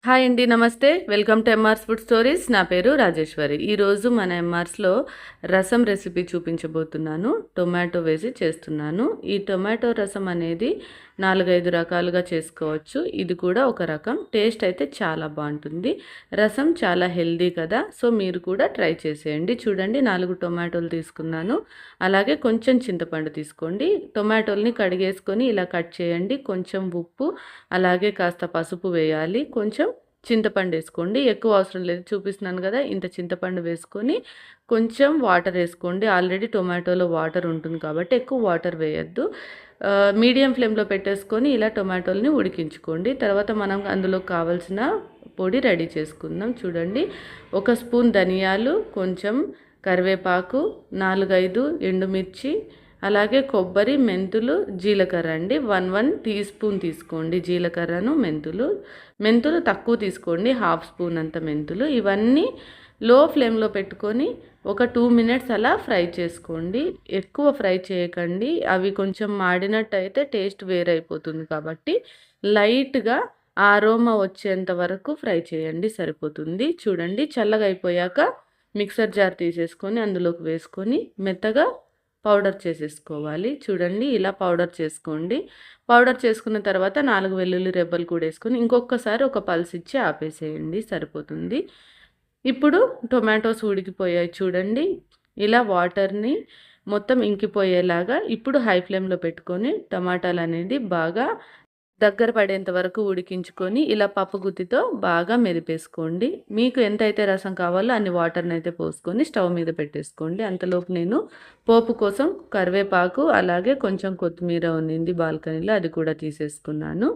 Hi అండి. నమస్తే. Welcome to ఎంఆర్స్ food stories. నా పేరు రాజేశ్వరి. ఈరోజు మన ఎంఆర్స్‌లో రసం రెసిపీ చూపించబోతున్నాను. టొమాటో వేసి చేస్తున్నాను. ఈ టొమాటో రసం అనేది 4, 5 రకాలుగా చేసుకోవచ్చు. ఇది కూడా ఒక రకం. టేస్ట్ అయితే చాలా బాగుంటుంది. రసం చాలా హెల్తీ కదా! సో, మీరు కూడా ట్రై చేసేయండి. చూడండి 4 టొమాటోలు తీసుకున్నాను. అలాగే కొంచెం చింతపండు తీసుకోండి. టొమాటోల్ని కడిగేసుకొని ఇలా కట్ చేయండి. కొంచెం ఉప్పు, అలాగే కాస్త పసుపు వేయాలి. కొంచెం చింతపండు వేసుకోండి. ఎక్కువ అవసరం లేదు. చూపిస్తున్నాను కదా! ఇంత చింతపండు వేసుకొని కొంచెం వాటర్ వేసుకోండి. ఆల్రెడీ టొమాటోలో వాటర్ ఉంటుంది కాబట్టి ఎక్కువ వాటర్ వేయొద్దు. మీడియం ఫ్లేమ్‌లో పెట్టేసుకొని ఇలా టొమాటోల్ని ఉడికించుకోండి. తర్వాత మనం అందులో కావాల్సిన పొడి రెడీ చేసుకుందాం. చూడండి, 1 స్పూన్ ధనియాలు, కొంచెం కరివేపాకు, 4, 5 ఎండుమిర్చి, అలాగే కొబ్బరి, మెంతులు, జీలకర్ర అండి. 1 టీ స్పూన్ తీసుకోండి జీలకర్రను, మెంతులు తక్కువ తీసుకోండి, హాఫ్ స్పూన్ అంత మెంతులు. ఇవన్నీ లో ఫ్లేమ్లో పెట్టుకొని ఒక 2 మినిట్స్ అలా ఫ్రై చేసుకోండి. ఎక్కువ ఫ్రై చేయకండి, అవి కొంచెం మాడినట్టు అయితే టేస్ట్ వేరైపోతుంది కాబట్టి లైట్గా ఆరోమా వచ్చేంత వరకు ఫ్రై చేయండి, సరిపోతుంది. చూడండి, చల్లగా అయిపోయాక మిక్సర్ జార్ తీసేసుకొని అందులోకి వేసుకొని మెత్తగా పౌడర్ చేసేసుకోవాలి. చూడండి, ఇలా పౌడర్ చేసుకోండి. పౌడర్ చేసుకున్న తర్వాత 4 వెల్లుల్లి రెబ్బలు కూడా వేసుకొని ఇంకొకసారి ఒక పల్స్ ఇచ్చి ఆపేసేయండి, సరిపోతుంది. ఇప్పుడు టొమాటోస్ ఉడికిపోయాయి చూడండి. ఇలా వాటర్ని మొత్తం ఇంకిపోయేలాగా ఇప్పుడు హై ఫ్లేమ్లో పెట్టుకొని టమాటాలు అనేది బాగా దగ్గర పడేంత వరకు ఉడికించుకొని ఇలా పప్పు గుత్తితో బాగా మెదిపేసుకోండి. మీకు ఎంతైతే రసం కావాలో అన్ని వాటర్ని అయితే పోసుకొని స్టవ్ మీద పెట్టేసుకోండి. అంతలోపు నేను పోపు కోసం కరివేపాకు అలాగే కొంచెం కొత్తిమీర ఉన్నింది బాల్కనీలో, అది కూడా తీసేసుకున్నాను.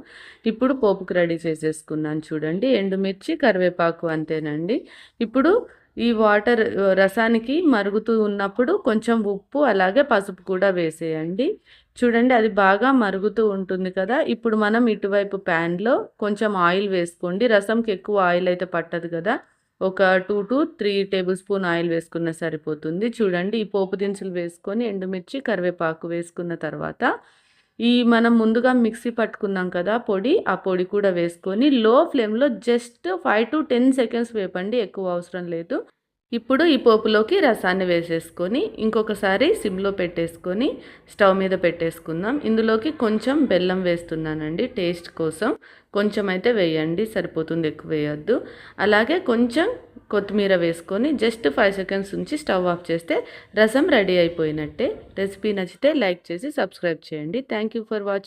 ఇప్పుడు పోపుకు రెడీ చేసేసుకున్నాను. చూడండి, ఎండుమిర్చి, కరివేపాకు అంతేనండి. ఇప్పుడు ఈ వాటర్ రసానికి మరుగుతూ ఉన్నప్పుడు కొంచెం ఉప్పు అలాగే పసుపు కూడా వేసేయండి. చూడండి, అది బాగా మరుగుతూ ఉంటుంది కదా! ఇప్పుడు మనం ఇటువైపు ప్యాన్‌లో కొంచెం ఆయిల్ వేసుకోండి. రసంకి ఎక్కువ ఆయిల్ అయితే పట్టదు కదా! ఒక 2-3 టేబుల్ స్పూన్ ఆయిల్ వేసుకున్న సరిపోతుంది. చూడండి, ఈ పోపు దినుసులు వేసుకొని ఎండుమిర్చి, కరివేపాకు వేసుకున్న తర్వాత మనం ముందుగా మిక్సీ పట్టుకున్నాం కదా పొడి, ఆ పొడి కూడా వేసుకొని లో ఫ్లేమ్‌లో జస్ట్ 5-10 సెకండ్స్ వేపండి, ఎక్కువ అవసరం లేదు. ఇప్పుడు ఈ పోపులోకి రసాన్ని వేసేసుకొని ఇంకొకసారి సిమ్లో పెట్టేసుకొని స్టవ్ మీద పెట్టేసుకుందాం. ఇందులోకి కొంచెం బెల్లం వేస్తున్నానండి టేస్ట్ కోసం. కొంచెం అయితే వేయండి, సరిపోతుంది, ఎక్కువ వేయొద్దు. అలాగే కొంచెం కొత్తిమీర వేసుకొని జస్ట్ 5 సెకండ్స్ ఉంచి స్టవ్ ఆఫ్ చేస్తే రసం రెడీ అయిపోయినట్టే. రెసిపీ నచ్చితే లైక్ చేసి సబ్స్క్రైబ్ చేయండి. Thank you for watching.